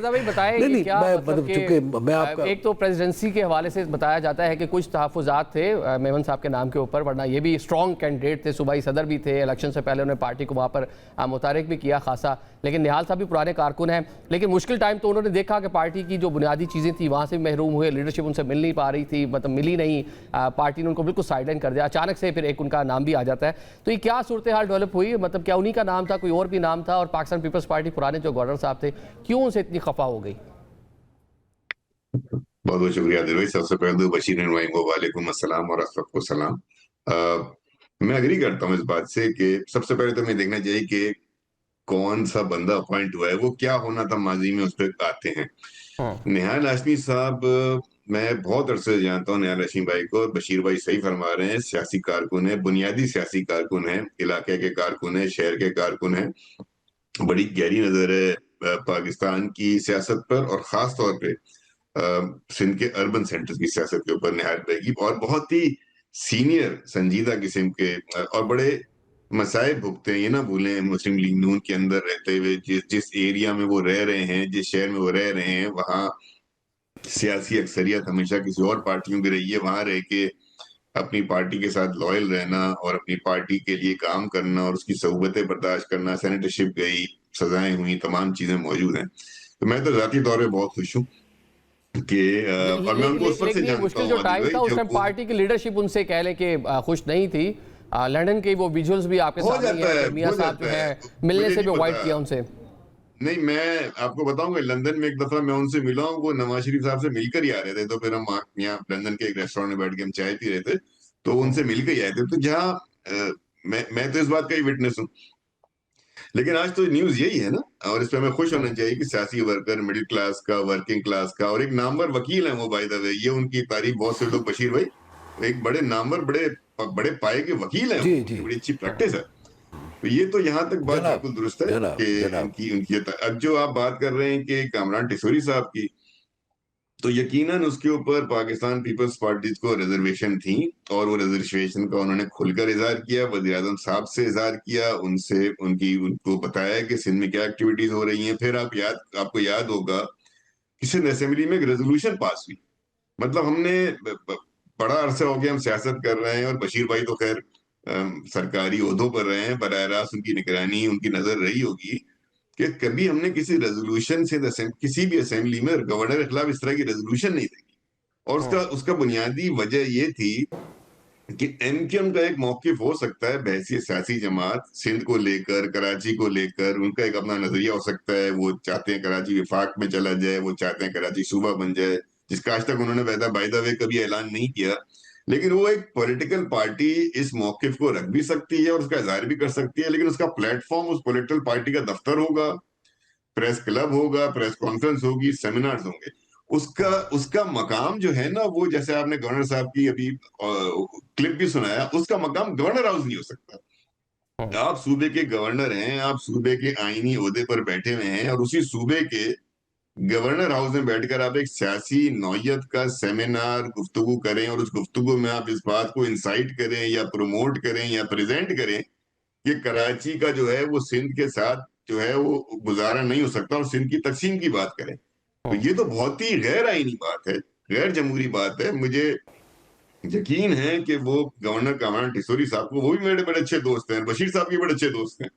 रजा भाई बताएं नहीं, कि क्या मतलब चूंकि मैं आपका एक तो प्रेसिडेंसी के हवाले से बताया जाता है कि कुछ तहफ़्फ़ुज़ात थे मेमन साहब के नाम के ऊपर, वरना ये भी स्ट्रॉन्ग कैंडिडेट थे, सूबाई सदर भी थे, इलेक्शन से पहले उन्होंने पार्टी को वहाँ पर मुतारिक भी किया खासा। लेकिन निहाल साहब भी पुराने कारकुन हैं, लेकिन मुश्किल टाइम तो उन्होंने देखा कि पार्टी की जो बुनियादी चीज़ें थी वहाँ से महरूम हुए, लीडरशिप उनसे मिल नहीं पा रही थी, मतलब मिली नहीं, पार्टी ने उनको बिल्कुल साइडलाइन कर दिया। अचानक से फिर एक उनका नाम भी आ जाता है। तो ये क्या सूरत हाल डेवलप हुई, मतलब क्या उन्हीं का नाम था, कोई और भी नाम था? और पाकिस्तान पीपल्स पार्टी पुराने जो गवर्नर साहब थे, क्यों उनसे इतनी खफा हो गई? बहुत बहुत शुक्रिया दिल भाई। सबसे पहले तो बशीर भाई को वालेकुम अस्सलाम और सबको सलाम। मैं अग्री करता हूँ इस बात से कि सबसे पहले तो मैं देखना चाहिए कि कौन सा बंदा अपॉइंट हुआ है, वो क्या होना था माजी में, उस पर आते हैं। निहाल हाशमी साहब, मैं बहुत अरसे से जानता हूँ निहाल हाशमी भाई को, और बशीर भाई सही फरमा रहे हैं, सियासी कारकुन है, बुनियादी सियासी कारकुन है, इलाके के कारकुन है, शहर के कारकुन है। बड़ी गहरी नजर है पाकिस्तान की सियासत पर, और खास तौर पे सिंध के अर्बन सेंटर्स की सियासत के ऊपर निहाल भाई की, और बहुत ही सीनियर संजीदा किस्म के और बड़े मसाइब भुगते हैं। ये ना भूलें, मुस्लिम लीग नून के अंदर रहते हुए जिस जिस एरिया में वो रह रहे हैं, जिस शहर में वो रह रहे हैं, वहाँ सियासी अक्सरियत हमेशा किसी और पार्टियों की रही है। वहां रह के अपनी पार्टी के साथ लॉयल रहना और अपनी पार्टी के लिए काम करना और उसकी सहूबतें बर्दाश्त करना, सेनेटरशिप गई, सजाएं हुई, तमाम चीजें मौजूद हैं। तो मैं तो जाती तौर पे बहुत खुश हूँ कि और मैं उनको उस वक्त से लेकिन ये जानता मुश्किल जो हूँ आदिल टाइम भाई, था उस जब टाइम वो पार्टी की लीडरशिप उनसे कह लें कि खुश नहीं थी। लंदन के वो विजुअल्स भी आपके हो सामने ही जाता हैं है, कि मियां हो साहब जो जाता है है। मिलने मुझे से नहीं भी पता, अवॉइड किया उनसे। नहीं मैं आपको बताऊंगा, लंदन में एक दफा मैं उनसे मिला हूँ, वो नवाज शरीफ साहब से मिलकर ही आ रहे थे, तो फिर हम यहाँ लंदन के एक रेस्टोरेंट में बैठ के हम चाय पी रहे थे, तो उनसे मिलकर ही आए थे। तो जहाँ मैं तो इस बात का ही विटनेस हूँ। लेकिन आज तो न्यूज यही है ना, और इस पे हमें खुश होना चाहिए कि सियासी वर्कर, मिडिल क्लास का, वर्किंग क्लास का, और एक नामवर वकील है वो, बाय द वे, ये उनकी तारीफ बहुत से लोग, बशीर भाई एक बड़े नामवर, बड़े बड़े पाए के वकील हैं, जी वो जी, ये बड़ी अच्छी प्रैक्टिस है। तो ये तो यहाँ तक बात जनाब बिल्कुल दुरुस्त है जनाब कि जनाब इनकी उनकी अब जो आप बात कर रहे हैं कि कामरान टिसोरी साहब की, तो यकीनन उसके ऊपर पाकिस्तान पीपल्स पार्टी को रिजर्वेशन थी, और वो रिजर्वेशन का उन्होंने खुलकर इजहार किया, वज़ीर आज़म साहब से इजहार किया, उनसे उनको बताया कि सिंध में क्या एक्टिविटीज हो रही हैं। फिर आपको याद होगा कि सिंध असेंबली में एक रेजोल्यूशन पास हुई। मतलब हमने बड़ा अरसा हो गया हम सियासत कर रहे हैं, और बशीर भाई तो खैर सरकारी ओहदों पर रहे हैं, बराह रास्त उनकी निगरानी, उनकी नजर रही होगी कि कभी हमने किसी रेजोल्यूशन से किसी भी असेंबली में गवर्नर के खिलाफ इस तरह की रेजोल्यूशन नहीं देखी। और उसका उसका बुनियादी वजह ये थी कि एमक्यूएम का एक मौकिफ हो सकता है बहसीत सियासी जमात, सिंध को लेकर, कराची को लेकर उनका एक अपना नजरिया हो सकता है। वो चाहते हैं कराची विफाक में चला जाए, वो चाहते हैं कराची सूबा बन जाए, जिसका आज तक उन्होंने बाय द वे कभी ऐलान नहीं किया। लेकिन वो एक पॉलिटिकल पार्टी इस मौकिफ को रख भी सकती है और उसका इजहार भी कर सकती है, लेकिन उसका प्लेटफॉर्म उस पॉलिटिकल पार्टी का दफ्तर होगा, प्रेस क्लब होगा, प्रेस कॉन्फ्रेंस होगी, सेमिनार्स होंगे। उसका उसका मकाम जो है ना, वो जैसे आपने गवर्नर साहब की अभी क्लिप भी सुनाया, उसका मकाम गवर्नर हाउस नहीं हो सकता। आप सूबे के गवर्नर हैं, आप सूबे के आईनी ओहदे पर बैठे हुए हैं, और उसी सूबे के गवर्नर हाउस में बैठकर आप एक सियासी नौयत का सेमिनार गुफ्तगू करें, और उस गुफ्तगू में आप इस बात को इंसाइट करें या प्रमोट करें या प्रेजेंट करें कि कराची का जो है वो सिंध के साथ जो है वो गुजारा नहीं हो सकता, और सिंध की तकसीम की बात करें। तो ये तो बहुत ही गैर आईनी बात है, गैर जमहूरी बात है। मुझे यकीन है कि वो गवर्नर कामरान टिसोरी साहब को, वो भी मेरे बड़े अच्छे दोस्त हैं, बशीर साहब के बड़े अच्छे दोस्त हैं,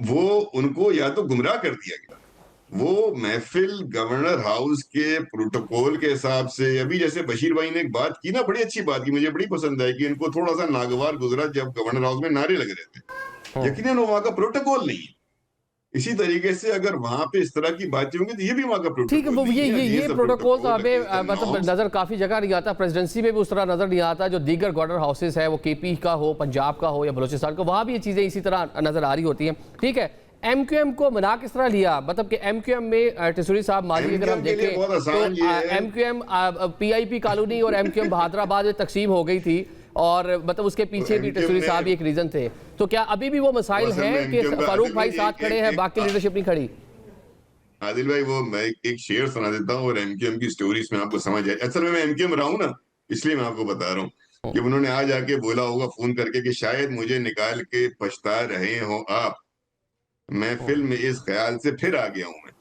वो उनको या तो गुमराह कर दिया गया। वो महफिल गवर्नर हाउस के प्रोटोकॉल के हिसाब से, अभी जैसे बशीर भाई ने एक बात की ना, बड़ी अच्छी बात की, मुझे बड़ी पसंद आई, कि इनको थोड़ा सा नागवार गुजरा जब गवर्नर हाउस में नारे लग रहे थे। यकीनन वो वहां का प्रोटोकॉल नहीं है। इसी तरीके से अगर वहां पे इस तरह की बातें होंगी तो ये भी वहां का ठीक है, प्रोटोकॉल वो नहीं है। ये अगेंस्ट द प्रोटोकॉल तो प्रोटोकॉल, हमें अगेंस्ट द मतलब नॉर्म्स। नज़र काफ़ी जगह नहीं आता, प्रेसिडेंसी में भी उस तरह नज़र नहीं आता। जो दीगर गवर्नर हाउसेस है, वो केपी का हो, पंजाब का हो या बलोचिस्तान का, वहाँ भी ये चीज़ें इसी तरह नज़र आ रही होती हैं। ठीक है, एमक्यूएम को मना किस तरह लिया? मतलब कि एमक्यूएम में टिसोरी साहब माजी अगर हम एमक्यूएम के लिए देखें बहुत तो आसान ये है, एमक्यूएम पीआईपी कॉलोनी और एमक्यूएम बहादुराबाद में तकसीम हो गई थी, और मतलब उसके पीछे भी टिसोरी साहब ही एक रीज़न थे। तो क्या अभी भी वो मसाइल असल में हैं कि एमक्यूएम का फारूक आदिल भाई भाई साथ खड़े हैं, बाकी लीडरशिप नहीं खड़ी? आदिल भाई, वो मैं एक शेर सुना देता हूँ और एमक्यूएम की स्टोरीज में आपको समझ आए। असल में मैं एमक्यूएम रहा हूँ ना, इसलिए मैं आपको बता रहा हूँ कि उन्होंने आज आके बोला होगा फोन करके कि शायद मुझे निकाल के पछता रहे हो आप, मैं फिल्म में इस ख्याल से फिर आ गया हूं मैं।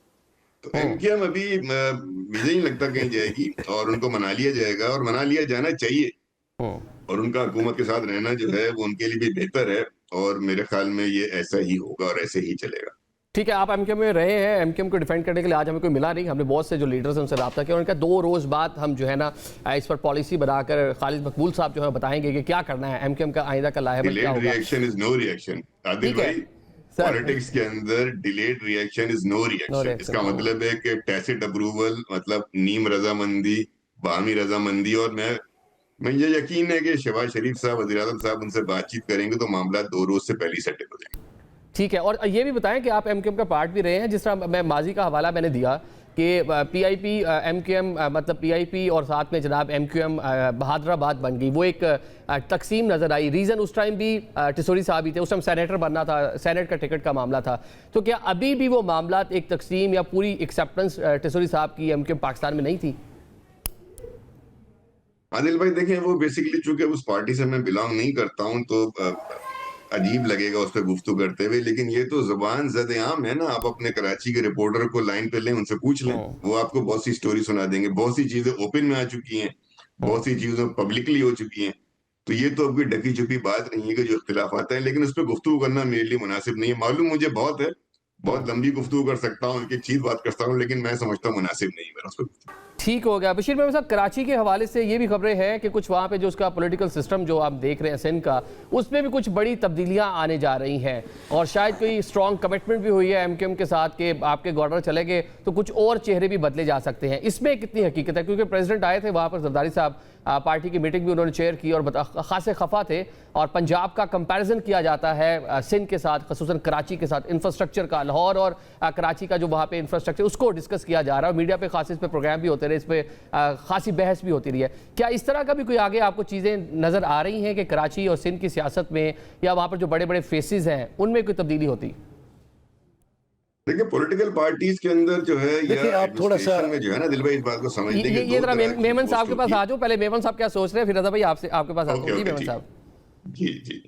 तो एमकेएम अभी मुझे नहीं लगता कहीं जाएगी, और उनको मना लिया जाएगा, और मना लिया जाना चाहिए, और उनका हुकूमत के साथ रहना जो है वो उनके लिए भी बेहतर है, और मेरे ख्याल में ये ऐसा ही होगा और ऐसे ही चलेगा। ठीक है, आप एमकेएम में रहे हैं, एमकेएम को डिफेंड करने के लिए आज हमें कोई मिला नहीं, हमने बहुत से जो लीडर्स हैं उनसे रब्ता किया, उनका 2 रोज़ बाद हम जो है ना इस पर पॉलिसी बनाकर खालिद मकबूल साहब जो है बताएंगे कि क्या करना है, एमकेएम का आइंदा का लाहेबल क्या होगा। Reaction is no reaction Adil ठीक है भाई, सर, पॉलिटिक्स के अंदर delayed reaction is no no reaction. इसका रिएक्शन। मतलब है कि टैसिट अप्रूवल, मतलब नीम रजामंदी, बाहमी रजामंदी, और मैं ये यकीन है कि शहबाज शरीफ साहब, वज़ीर आज़म साहब उनसे बातचीत करेंगे तो मामला 2 रोज से पहले सेटल हो जाएंगे। ठीक है, और ये भी बताएं कि आप एमकेएम का पार्ट भी रहे हैं, जिस तरह मैं माजी का हवाला मैंने दिया कि पीआईपी एमकेएम मतलब पीआईपी और साथ में जनाब एमक्यूएम बहादुराबाद बन गई, वो एक तकसीम नज़र आई। रीज़न उस टाइम भी टिसोरी साहब ही थे, उस टाइम सेनेटर बनना था, सेनेट का टिकट का मामला था। तो क्या अभी भी वो मामला एक तकसीम या पूरी एक्सेप्टेंस टिसोरी साहब की एमकेएम पाकिस्तान में नहीं थी? आदिल भाई देखें, वो बेसिकली चूंकि उस पार्टी से मैं बिलोंग नहीं करता हूं, तो अजीब लगेगा उस पर गुफ्तगू करते हुए, लेकिन ये तो जुबान ज़द-ए-आम है ना। आप अपने कराची के रिपोर्टर को लाइन पे लें, उनसे पूछ लें, वो आपको बहुत सी स्टोरी सुना देंगे। बहुत सी चीजें ओपन में आ चुकी हैं, बहुत सी चीजें पब्लिकली हो चुकी हैं। तो ये तो अब कोई ढकी छुपी बात नहीं है कि जो इख्तिलाफात हैं, लेकिन उस पर गुफ्तगू करना मेरे लिए मुनासिब नहीं है। मालूम मुझे बहुत है, बहुत लंबी गुफ्तगू कर सकता हूँ, एक एक चीज बात करता हूँ, लेकिन मैं समझता हूँ मुनासिब नहीं है मेरा उस पर। ठीक हो गया। बशीर मेमन साहब, कराची के हवाले से ये भी खबरें हैं कि कुछ वहाँ पे जो उसका पॉलिटिकल सिस्टम जो आप देख रहे हैं सिंध का, उसमें भी कुछ बड़ी तब्दीलियाँ आने जा रही हैं, और शायद कोई स्ट्रॉन्ग कमिटमेंट भी हुई है एमकेएम के साथ कि आपके गवर्नर चले गए तो कुछ और चेहरे भी बदले जा सकते हैं। इसमें कितनी हकीकत है? क्योंकि प्रेसिडेंट आए थे वहाँ पर, जरदारी साहब पार्टी की मीटिंग भी उन्होंने चेयर की और खासे खफा थे, और पंजाब का कंपैरिजन किया जाता है सिंध के साथ, खसूसन कराची के साथ, इंफ्रास्ट्रक्चर का, लाहौर और कराची का जो वहाँ पे इंफ्रास्ट्रक्चर उसको डिस्कस किया जा रहा है, और मीडिया पे खास इस पे प्रोग्राम भी होते रहे, इस पर खासी बहस भी होती रही है। क्या इस तरह का भी कोई आगे आपको चीज़ें नज़र आ रही हैं कि कराची और सिंध की सियासत में या वहाँ पर जो बड़े बड़े फेसेस हैं उनमें कोई तब्दीली होती? देखिए, पॉलिटिकल पार्टीज के अंदर जो है, या आप थोड़ा सा एडमिनिस्ट्रेशन में जो है ना दिल भाई, इस बात को समझने के ये दो जरा तरह की मेमन साहब के पोस्ट पास होती आ जाओ, पहले मेमन साहब क्या सोच रहे हैं, फिर रजा भाई आपसे आपके पास आता ओके हूँ। जी ओके मेमन ठीक, साहब। जी जी।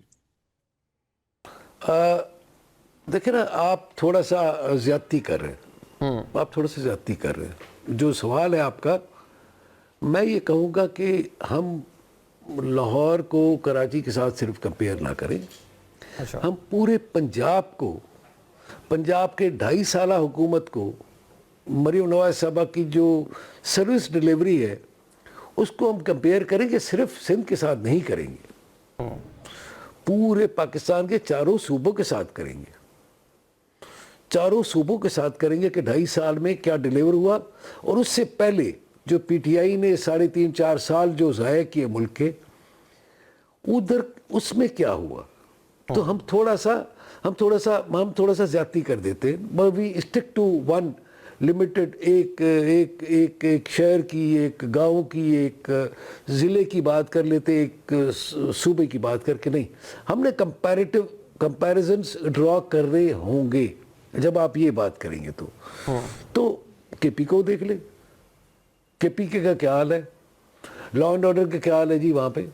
देखिए ना, आप थोड़ा सा ज्यादती कर रहे हैं, आप थोड़ा सा ज्यादती कर रहे हैं। जो सवाल है आपका, मैं ये कहूँगा कि हम लाहौर को कराची के साथ सिर्फ कंपेयर ना करें। अच्छा। हम पूरे पंजाब को, पंजाब के 2.5 साल हुकूमत को, मरीम नवाज साहबा की जो सर्विस डिलीवरी है उसको हम कंपेयर करेंगे, सिर्फ सिंध के साथ नहीं करेंगे, पूरे पाकिस्तान के चारों सूबों के साथ करेंगे। चारों सूबों के साथ करेंगे कि 2.5 साल में क्या डिलीवर हुआ, और उससे पहले जो पीटीआई ने 3.5-4 साल जो ज़ाया किए मुल्क के, उधर उसमें क्या हुआ। तो हम थोड़ा सा ज्यादती कर देते हैं, but we stick to one limited, एक शहर की, एक गांव की, एक ज़िले की बात कर लेते, एक सूबे की बात करके नहीं। हमने कंपैरिजन्स ड्रॉ कर रहे होंगे जब आप ये बात करेंगे तो केपी को देख ले, केपी का क्या हाल है, लॉ एंड ऑर्डर का क्या हाल है जी वहाँ पे।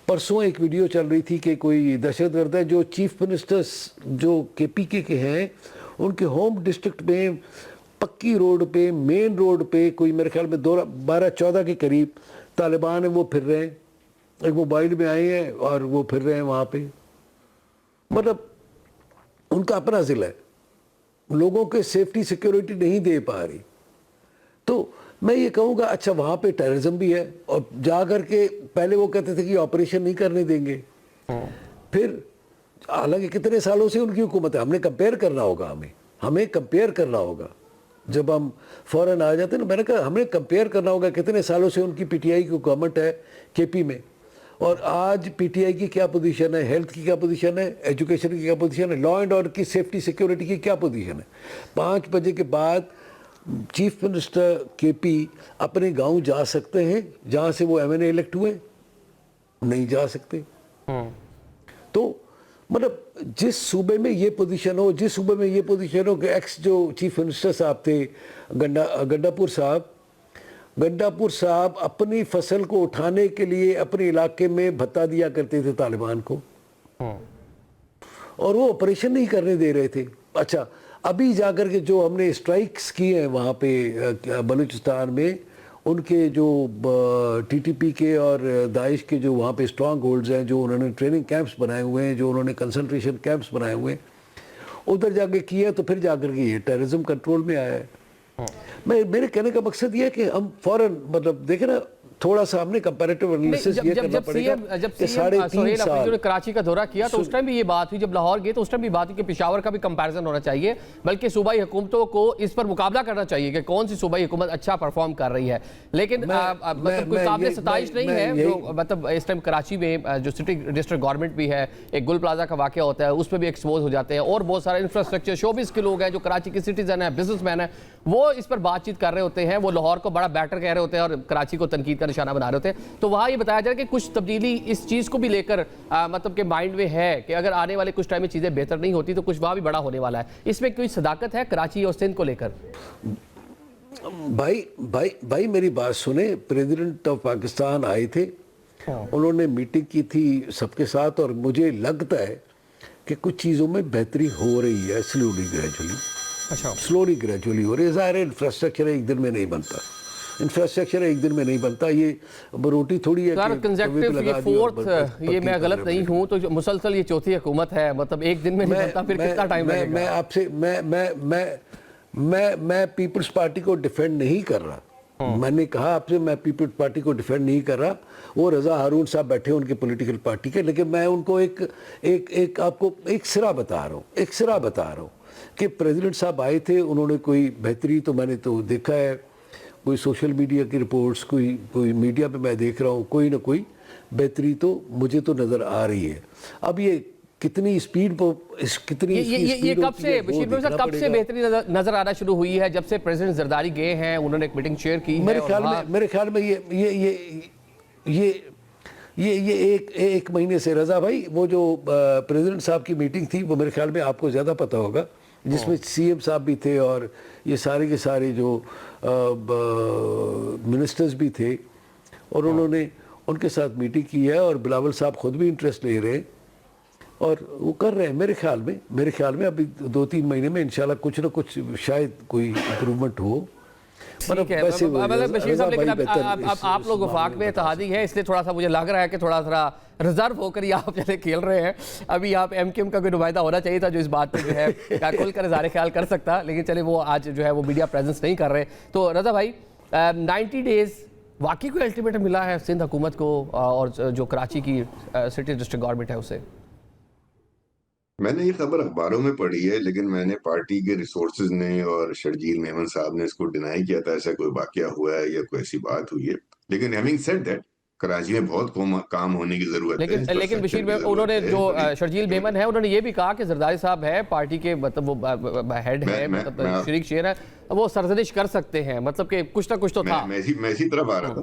परसों एक वीडियो चल रही थी कि कोई दहशतगर्द है, जो चीफ मिनिस्टर्स जो केपीके के हैं, उनके होम डिस्ट्रिक्ट में पक्की रोड पे, मेन रोड पे, कोई मेरे ख्याल में 12-14 के करीब तालिबान है, वो फिर रहे हैं, एक मोबाइल में आए हैं और वो फिर रहे हैं वहाँ पे। मतलब उनका अपना ज़िला है, लोगों के सेफ्टी सिक्योरिटी नहीं दे पा रही। तो मैं ये कहूँगा, अच्छा वहाँ पे टेररिज्म भी है, और जा कर के पहले वो कहते थे कि ऑपरेशन नहीं करने देंगे, फिर हालांकि कितने सालों से उनकी हुकूमत है, हमने कंपेयर करना होगा, हमें कंपेयर करना होगा। जब हम फौरन आ जाते हैं ना, मैंने कहा हमें कंपेयर करना होगा कितने सालों से उनकी पीटीआई की हुकूमत है केपी में, और आज पीटीआई की क्या पोजीशन है, हेल्थ की क्या पोजीशन है, एजुकेशन की क्या पोजीशन है, लॉ एंड ऑर्डर की, सेफ्टी सिक्योरिटी की क्या पोजीशन है। 5 बजे के बाद चीफ मिनिस्टर केपी अपने गांव जा सकते हैं जहां से वो एमएनए इलेक्ट हुए? नहीं जा सकते। तो मतलब जिस सूबे में ये पोजीशन हो, जिस सूबे में ये पोजीशन हो कि एक्स जो चीफ मिनिस्टर साहब थे गंडापुर साहब अपनी फसल को उठाने के लिए अपने इलाके में भत्ता दिया करते थे तालिबान को, और वो ऑपरेशन नहीं करने दे रहे थे। अच्छा, अभी जाकर के जो हमने स्ट्राइक्स किए हैं वहाँ पे बलूचिस्तान में, उनके जो टीटीपी के और दाइश के जो वहाँ पे स्ट्रांग होल्ड्स हैं, जो उन्होंने ट्रेनिंग कैंप्स बनाए हुए हैं, जो उन्होंने कंसंट्रेशन कैंप्स बनाए हुए हैं, उधर जाके किया तो फिर जाकर के ये टेररिज्म कंट्रोल में आया है। मेरे कहने का मकसद ये है कि हम फौरन मतलब देखें ना, थोड़ा सा हमने कंपैरेटिव एनालिसिस ये करना पड़ेगा कि 3.5 साल कराची का दौरा किया तो उस टाइम भी ये बात हुई, जब लाहौर गए तो उस टाइम भी बात हुई कि पेशावर का भी कंपैरिजन होना चाहिए, बल्कि सूबाई हुकूमतों को इस पर मुकाबला करना चाहिए कि कौन सी सूबाई हुकूमत अच्छा परफॉर्म कर रही है। लेकिन मतलब कोई काबिल सताइश नहीं है जो मतलब इस टाइम कराची में जो सिटी डिस्ट्रिक्ट गवर्नमेंट भी है, एक गुल प्लाजा का वाकया होता है, उस पर भी एक्सपोज हो जाते हैं, और बहुत सारा इंफ्रास्ट्रक्चर शोबिस के लोग हैं जो कराची के सिटीजन है, बिजनेसमैन है, वो इस पर बातचीत कर रहे होते हैं, वो लाहौर को बड़ा बेटर कह रहे होते हैं और कराची को तनकीद का निशाना बना रहे होते हैं। तो वहाँ ये बताया जा रहा है कि कुछ तब्दीली इस चीज़ को भी लेकर मतलब के माइंड में है कि अगर आने वाले कुछ टाइम में चीज़ें बेहतर नहीं होती तो कुछ वहाँ भी बड़ा होने वाला है। इसमें कोई सदाकत है कराची और सिंध को लेकर? भाई मेरी बात सुने। प्रेसिडेंट ऑफ पाकिस्तान आए थे, उन्होंने मीटिंग की थी सबके साथ, और मुझे लगता है कि कुछ चीज़ों में बेहतरी हो रही है स्लोली ग्रेजुअली। अच्छा, स्लोली ग्रेजुअली हो रही है। ज़ाहिर है इंफ्रास्ट्रक्चर एक दिन में नहीं बनता, इंफ्रास्ट्रक्चर एक दिन में नहीं बनता। ये रोटी थोड़ी है ये फोर्थ, ये मैं गलत नहीं हूँ तो मुसलसल ये चौथी हुकूमत है, मतलब एक दिन में नहीं बनता, फिर कितना टाइम लगेगा? मैं आपसे मैं पीपल्स पार्टी को डिफेंड नहीं कर रहा। मैंने कहा आपसे, मैं पीपल्स पार्टी को डिफेंड नहीं कर रहा। वो रजा हारून साहब बैठे उनके पॉलिटिकल पार्टी के, लेकिन मैं उनको एक आपको एक सिरा बता रहा हूँ कि प्रेसिडेंट साहब आए थे, उन्होंने कोई बेहतरी तो मैंने तो देखा है, कोई सोशल मीडिया की रिपोर्ट्स, कोई मीडिया पे मैं देख रहा हूँ, कोई ना कोई बेहतरी तो मुझे तो नज़र आ रही है। अब ये कितनी स्पीड पर ये कब से बशीर भाई साहब, कब से बेहतरी नजर आना शुरू हुई है? जब से प्रेसिडेंट जरदारी गए हैं, उन्होंने एक मीटिंग शेयर की है, मेरे ख्याल में ये एक महीने से। रजा भाई, वो जो प्रेसिडेंट साहब की मीटिंग थी वो मेरे ख्याल में आपको ज़्यादा पता होगा, जिसमें सीएम साहब भी थे और ये सारे के सारे जो मिनिस्टर्स भी थे, और उन्होंने उनके साथ मीटिंग की है, और बिलावल साहब खुद भी इंटरेस्ट ले रहे हैं और वो कर रहे हैं। मेरे ख्याल में अभी 2-3 महीने में इंशाल्लाह कुछ ना कुछ शायद कोई इम्प्रूवमेंट हो। ठीक है, मतलब बशीर साहब, लेकिन अब आप लोग वफाक में इत्तेहादी है, इसलिए थोड़ा सा मुझे लग रहा है कि थोड़ा सा रिजर्व होकर ही आप चले खेल रहे हैं। अभी आप एमकेएम का कोई नुमाइंदा होना चाहिए था जो इस बात पे जो है खुलकर इज़हार ख्याल कर सकता, लेकिन चले वो आज जो है वो मीडिया प्रेजेंस नहीं कर रहे। तो रजा भाई, 90 डेज वाकई कोई अल्टीमेटम मिला है सिंध हुकूमत को और जो कराची की सिटी डिस्ट्रिक्ट गवर्नमेंट है उसे? मैंने ये खबर अखबारों में पढ़ी है, लेकिन मैंने पार्टी के रिसोर्सेज ने और शर्जील मेमन साहब ने इसको डिनाई किया था ऐसा कोई वाकया हुआ है या कोई ऐसी बात हुई है। लेकिन हैविंग सेड दैट, कराची में बहुत काम होने की जरूरत है। लेकिन बशीर भाई, उन्होंने जो शर्जील मेमन है, उन्होंने ये भी कहा कि जरदारी साहब है पार्टी के, मतलब वो हेड है, मतलब शरीक शेर है, वो सरजनिश कर सकते हैं, मतलब कि कुछ ना कुछ तो था। मैं इसी तरफ आ रहा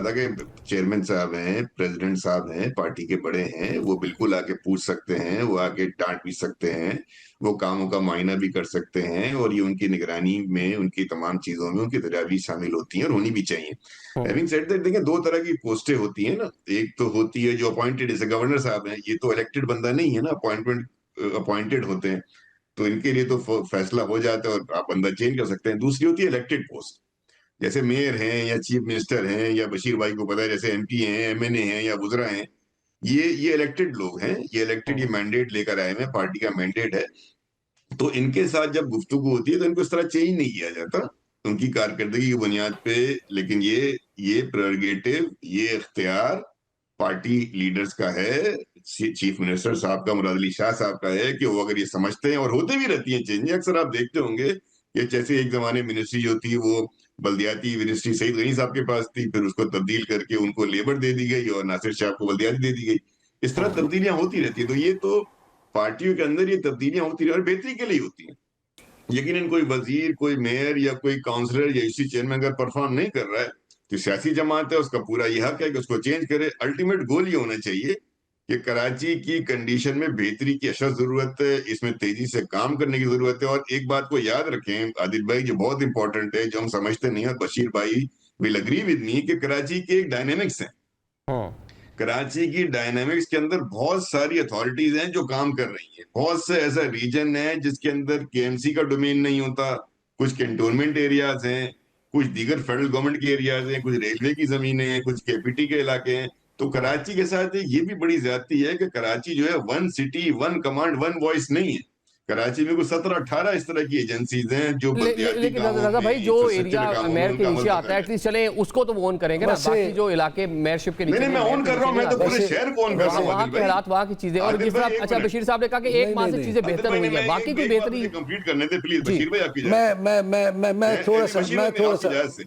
था कि चेयरमैन साहब हैं, प्रेसिडेंट साहब हैं, पार्टी के बड़े हैं, वो बिल्कुल आके पूछ सकते हैं, वो आके डांट भी सकते हैं, वो कामों का मुआयना भी कर सकते हैं, और ये उनकी निगरानी में, उनकी तमाम चीजों में उनकी तजावीज शामिल होती हैं और होनी भी चाहिए। हैविंग सेड दैट, देखिए, 2 तरह की पोस्टें होती हैं ना। एक तो होती है जो अपॉइंटेड, जैसे गवर्नर साहब हैं, ये तो इलेक्टेड बंदा नहीं है ना, अपॉइंटेड होते हैं, तो इनके लिए तो फैसला हो जाता है और आप बंदा चेंज कर सकते हैं। दूसरी होती है इलेक्टेड पोस्ट, जैसे मेयर हैं या चीफ मिनिस्टर हैं, या बशीर भाई को पता है जैसे एमपी हैं, एमएनए हैं या वुज़रा हैं, ये इलेक्टेड लोग हैं, ये मैंडेट लेकर आए हैं, पार्टी का मैंडेट है। तो इनके साथ जब गुफ्तगू होती है तो इनको इस तरह चेंज नहीं किया जाता उनकी कारकर्दगी की बुनियाद पे, लेकिन ये प्रेरोगेटिव, ये इख्तियार पार्टी लीडर्स का है, चीफ मिनिस्टर साहब का, मुराद अली शाह साहब का है, कि वो अगर ये समझते हैं, और होते भी रहती हैं चेंज, अक्सर आप देखते होंगे कि जैसे एक जमाने मिनिस्ट्री जो थी वो बल्दियाती मिनिस्ट्री सईद गनी साहब के पास थी, फिर उसको तब्दील करके उनको लेबर दे दी गई और नासिर शाह को बल्दियाती दे दी गई। इस तरह तब्दीलियां होती रहती है। तो ये तो पार्टियों के अंदर ये तब्दीलियां होती रही और बेहतरी के लिए होती हैं। यकीनन कोई वजीर, कोई मेयर या कोई काउंसलर या इसी चेयरमैन अगर परफॉर्म नहीं कर रहा है तो सियासी जमात है, उसका पूरा यह हक है कि उसको चेंज करे। अल्टीमेट गोल ये होना चाहिए कि कराची की कंडीशन में बेहतरी की अशद जरूरत है, इसमें तेजी से काम करने की जरूरत है। और एक बात को याद रखें आदिल भाई, जो बहुत इंपॉर्टेंट है, जो हम समझते नहीं है, बशीर भाई विल एग्री विद मी, कि कराची के एक डायनेमिक्स है। कराची की डायनामिक्स के अंदर बहुत सारी अथॉरिटीज हैं जो काम कर रही हैं। बहुत से ऐसा रीजन है जिसके अंदर केएमसी का डोमेन नहीं होता, कुछ कैंटोनमेंट एरियाज हैं, कुछ दीगर फेडरल गवर्नमेंट के एरियाज हैं, कुछ रेलवे की जमीनें हैं, कुछ केपीटी के इलाके हैं। तो कराची के साथ ये भी बड़ी ज्यादती है कि कराची जो है one city one command one voice नहीं है। कराची में कुछ 17-18 इस तरह की एजेंसीज हैं जो बल्दियाती लेकिन कामों रजा में, भाई जो इंफ्रास्ट्रक्चर एरिया कामों में मेयर के उनका नीचे अमल आता है करना है। एटलीस्ट चले उसको तो वो ओन करेंगे ना, वैसे- बाकी जो इलाके मेयरशिप के नीचे नहीं, मैं ऑन कर रहा हूं, मैं तो पूरे वैसे- शहर को ऑन कर रहा हूं। वहाँ आदिल के भाई, हालात वहाँ की चीजें। और आदिल जिस भाई, तरह एक अच्छा मिनट। बशीर साहब ने कहा कि एक माह से नहीं, चीजें आदिल बेहतर भाई हुई ने है, मैं बाकी कोई एक बात बेहतरी मुझे कंप्लीट करने दे प्लीज, जी। बशीर भाई आपकी इजाजत से। मैं थोड़ा सा बशीर मैं भाई, थोड़ा आपकी सा इजाजत से।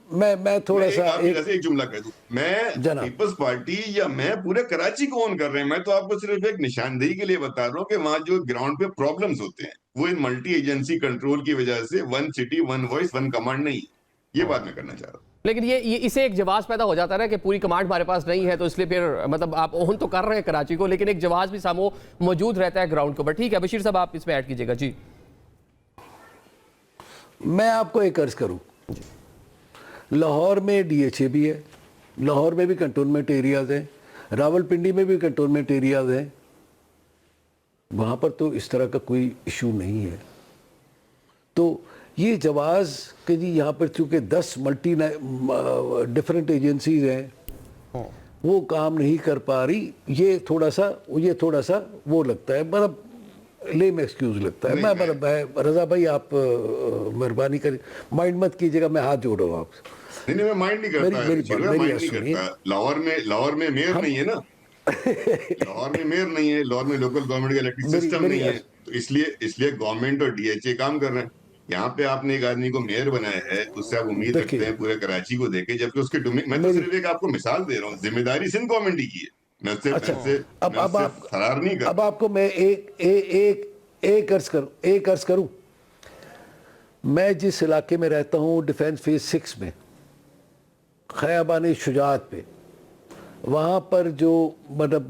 मैं थोड़ा सा आपकी एक इजाजत से एक जुमला कह दूं। मैं जनाब पीपल्स पार्टी या मैं पूरे कराची को ऑन कर रहे हैं। मैं तो आपको सिर्फ एक निशानदेही के लिए बता रहा हूँ कि वहां जो ग्राउंड पे प्रॉब्लम्स होते हैं वो इन मल्टी एजेंसी कंट्रोल की वजह से one city one voice one command नहीं है। ये बात मैं करना चाह रहा हूँ। लेकिन ये इससे एक जवाब पैदा हो जाता है ना कि पूरी कमांड हमारे पास नहीं है, तो इसलिए फिर मतलब आप ओन तो कर रहे हैं कराची को, लेकिन एक जवाब भी सामो मौजूद रहता है ग्राउंड के ऊपर। ठीक है बशीर साहब, आप इसमें ऐड कीजिएगा जी। मैं आपको एक अर्ज करूं, लाहौर में डीएचए भी है, लाहौर में भी कंटोनमेंट एरियाज हैं, रावलपिंडी में भी कंटोनमेंट एरियाज हैं, वहाँ पर तो इस तरह का कोई इशू नहीं है। तो ये जवाज़ कि जी यहाँ पर चूँकि 10 मल्टी डिफरेंट एजेंसीज हैं वो काम नहीं कर पा रही, ये थोड़ा सा वो लगता है, मतलब लेम एक्सक्यूज लगता है। मैं मतलब रजा भाई आप मेहरबानी करें, माइंड मत कीजिएगा, मैं हाथ जोड़ रहा हूँ आपसे। नहीं, मैं माइंड नहीं करता है, मेरी बशीर भाई, माइंड नहीं सुनिए। करता। लाहौर में मेयर नहीं है ना। लाहौर में मेयर नहीं है, लाहौर में लोकल गवर्नमेंट का इलेक्ट्रिक सिस्टम नहीं है, तो इसलिए गवर्नमेंट और डीएचए काम कर रहे हैं। यहाँ पे आपने एक आदमी को मेयर बनाया है, उससे आप उम्मीद रखते देखिए हैं पूरे कराची को देखे, जबकि उसके मैं तो सिर्फ एक आपको मिसाल दे रहा हूँ। जिम्मेदारी सिंध गवर्नमेंट की है, मैं उससे अच्छा, अब फरार नहीं कर। अब आपको मैं एक अर्ज करूं। मैं जिस इलाके में रहता हूं डिफेंस फेज 6 में, खयाबान शुजात पे, वहाँ पर जो मतलब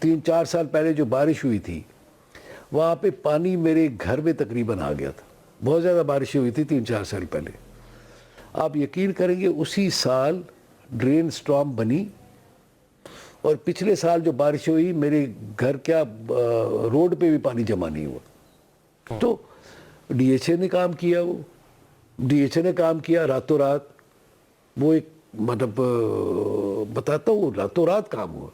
3-4 साल पहले जो बारिश हुई थी, वहाँ पे पानी मेरे घर में तकरीबन आ गया था। बहुत ज़्यादा बारिशें हुई थी 3-4 साल पहले। आप यकीन करेंगे उसी साल ड्रेन स्टॉर्म बनी और पिछले साल जो बारिश हुई मेरे घर क्या रोड पे भी पानी जमा नहीं हुआ। तो डीएचए ने काम किया, डीएचए ने काम किया रातों रात। वो एक मतलब बताता हूँ, रातों रात काम हुआ।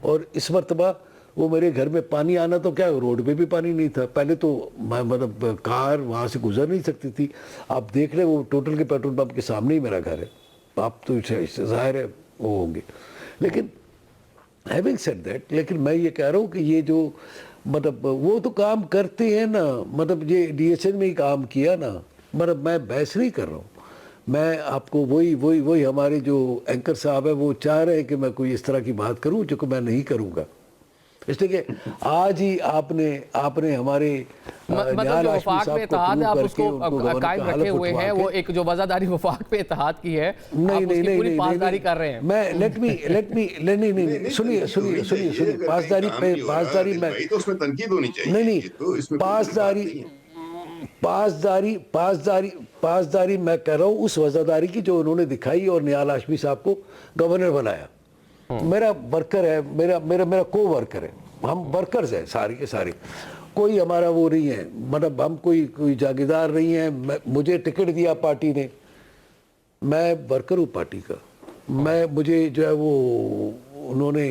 और इस मरतबा वो मेरे घर में पानी आना तो क्या, रोड पे भी पानी नहीं था। पहले तो मतलब कार वहाँ से गुजर नहीं सकती थी। आप देख रहे वो टोटल के पेट्रोल पंप के सामने ही मेरा घर है, आप तो जाहिर है वो होंगे। लेकिन हैविंग सेड दैट, लेकिन मैं ये कह रहा हूँ कि ये जो मतलब वो तो काम करते हैं ना, मतलब ये डीएचए में ही काम किया ना, मतलब मैं बहस नहीं कर रहा हूँ। मैं आपको वही हमारे जो एंकर साहब है वो चाह रहे हैं कि मैं कोई इस तरह की बात करूं जो कि मैं नहीं करूंगा। इसलिए कि आज ही आपने हमारे मतलब जो वफाक पे इत्तेहाद है आप उसको कायम रखे हुए हैं, वो एक जो वज़ादारी वफाक पे इत्तेहाद की है, आप उसकी पूरी पासदारी कर रहे हैं। मैं लेट मी सुनिए पासदारी मैं तो उसमें तनकीद होनी चाहिए। नहीं पासदारी मैं कह रहा हूँ उस वज़ादारी की जो उन्होंने दिखाई और निहाल हाशमी साहब को गवर्नर बनाया। मेरा वर्कर है, मेरा को वर्कर है, हम वर्कर्स हैं सारे के सारे, कोई हमारा वो नहीं है, मतलब हम कोई जागीरदार नहीं है। मुझे टिकट दिया पार्टी ने, मैं वर्कर हूँ पार्टी का। मुझे जो है वो उन्होंने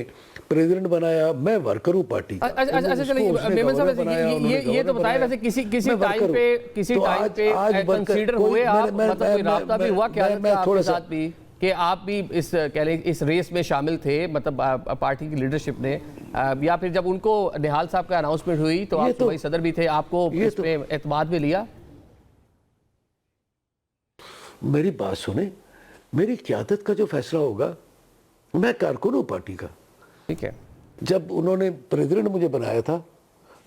प्रेसिडेंट बनाया, मैं वर्कर हूँ पार्टी का। अच्छा चलिए मेमन साहब, ये तो बताएं वैसे किसी टाइम पे कंसीडर हुए आप, मतलब कोई राब्ता भी हुआ क्या आपके साथ भी कि आप भी इस रेस में शामिल थे, मतलब पार्टी की लीडरशिप ने, या फिर जब उनको निहाल साहब का अनाउंसमेंट हुई तो आप सूबाई सदर भी थे, आपको इसमें एतमाद में लिया? मेरी बात सुने, मेरी क़यादत का जो फैसला होगा, मैं कारकुन हूँ पार्टी का, ठीक है। जब उन्होंने प्रेसिडेंट मुझे बनाया था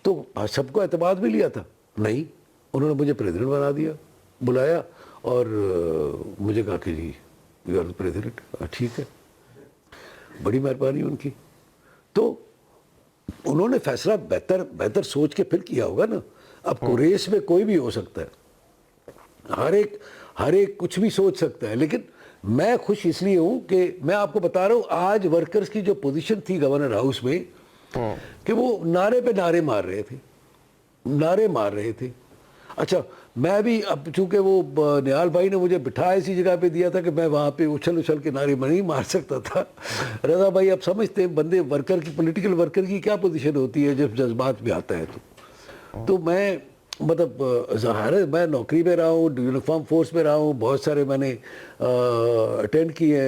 तो सबको एतमाद में लिया था? नहीं, उन्होंने मुझे प्रेसिडेंट बना दिया, बुलाया और मुझे कहा कि जी यू आर प्रेसिडेंट। ठीक है, बड़ी मेहरबानी उनकी। तो उन्होंने फैसला बेहतर सोच के फिर किया होगा ना। अब रेस में कोई भी हो सकता है, हर एक कुछ भी सोच सकता है, लेकिन मैं खुश इसलिए हूँ कि मैं आपको बता रहा हूँ आज वर्कर्स की जो पोजीशन थी गवर्नर हाउस में कि वो नारे पे नारे मार रहे थे। अच्छा, मैं भी अब चूंकि वो निहाल भाई ने मुझे बिठा ऐसी जगह पे दिया था कि मैं वहाँ पे उछल के नारे नहीं मार सकता था। रजा भाई आप समझते हैं बंदे वर्कर की, पॉलिटिकल वर्कर की क्या पोजीशन होती है जब जज्बात में आता है तो मैं मतलब ज़ाहिर है मैं नौकरी में रहा हूँ, यूनिफॉर्म फोर्स में रहा हूँ, बहुत सारे मैंने अटेंड किए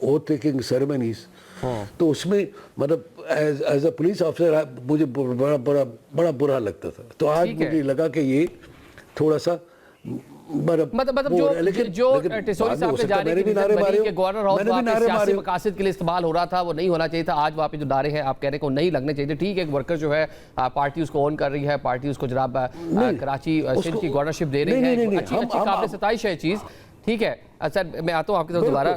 ओथ टेकिंग सेरेमनीज, तो उसमें मतलब एज अ पुलिस ऑफिसर मुझे बड़ा बुरा लगता था। तो आज मुझे लगा कि ये थोड़ा सा मतलब जो टिसोरी साहब ने जाने की गवर्नर हाउस सियासी मकासद के लिए इस्तेमाल हो रहा था वो नहीं होना चाहिए था। आज वहाँ पे जो नारे हैं आप कह रहे हैं को नहीं लगने चाहिए थे। ठीक है, एक वर्कर जो है पार्टी उसको ऑन कर रही है, पार्टी उसको जनाब कराची सिंध की गवर्नरशिप दे रही है, अच्छी काबिल सताइश है चीज़। ठीक है सर, मैं आता हूँ आपकी तरफ दोबारा।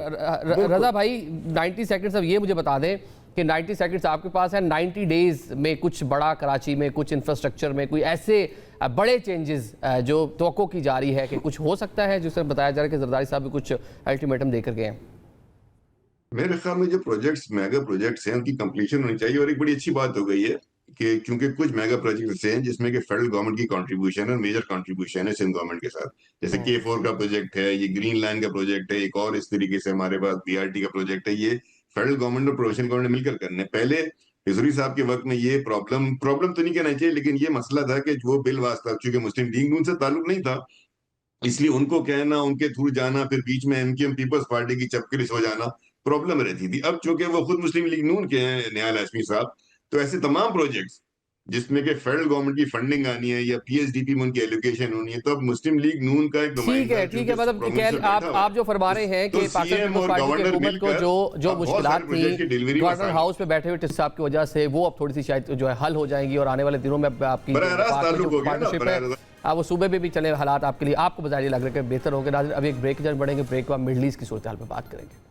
रजा भाई 90 सेकंड्स अब ये मुझे बता दें कि 90 सेकंड्स आपके पास है, 90 डेज में कुछ बड़ा कराची में, कुछ इंफ्रास्ट्रक्चर में, कोई ऐसे बड़े चेंजेस जो तवक्को की जा रही है कि कुछ हो सकता है, जिससे बताया जा रहा है कि जरदारी साहब भी कुछ अल्टीमेटम देकर गए हैं। मेरे ख्याल में जो प्रोजेक्ट्स मेगा प्रोजेक्ट्स हैं उनकी कंप्लीशन होनी चाहिए। और एक बड़ी अच्छी बात हो गई है कि क्योंकि कुछ मेगा प्रोजेक्ट्स हैं जिसमें कि फेडरल गवर्नमेंट की कंट्रीब्यूशन है, मेजर कंट्रीब्यूशन है सिंध गवर्नमेंट के साथ, जैसे K4 का प्रोजेक्ट है, ये ग्रीन लाइन का प्रोजेक्ट है, एक और इस तरीके से हमारे पास BRT का प्रोजेक्ट है। ये फेडरल गवर्नमेंट और प्रोविंशियल गवर्नमेंट मिलकर करने। पहले टिसोरी साहब के वक्त में ये प्रॉब्लम तो नहीं कहना चाहिए, लेकिन ये मसला था कि वो बिल वास्ता चूंकि मुस्लिम लीग नून से ताल्लुक नहीं था, इसलिए उनको कहना, उनके थ्रू जाना, फिर बीच में MKM पीपल्स पार्टी की चपकरिश हो जाना, प्रॉब्लम रहती थी। अब चूंकि वो खुद मुस्लिम लीग नून के हैं निहाल हाशमी साहब, तो ऐसे तमाम प्रोजेक्ट्स जिसमें कि फेडरल गवर्नमेंट की फंडिंग आनी है या PSDP में उनकी एलोकेशन होनी है, तो अब मुस्लिम लीग नून का एक नुमाइंदा ठीक है मतलब आप जो फरमा रहे हैं कि पाकिस्तान पीपल्स पार्टी की हुकूमत को जो मुश्किलात थी गवर्नर हाउस में बैठे हुए टिस साहब की वजह से, वो अब थोड़ी सी शायद जो है हल हो जाएंगी और आने वाले दिनों में आपकी पार्टनरशिप है वो सूबे में भी चले हालात आपके लिए आपको बताइए लग रहा है कि बेहतर होंगे। अभी एक ब्रेक बढ़ेंगे, ब्रेक के बाद मिडल ईस्ट की सूरत हाल पर बात करेंगे।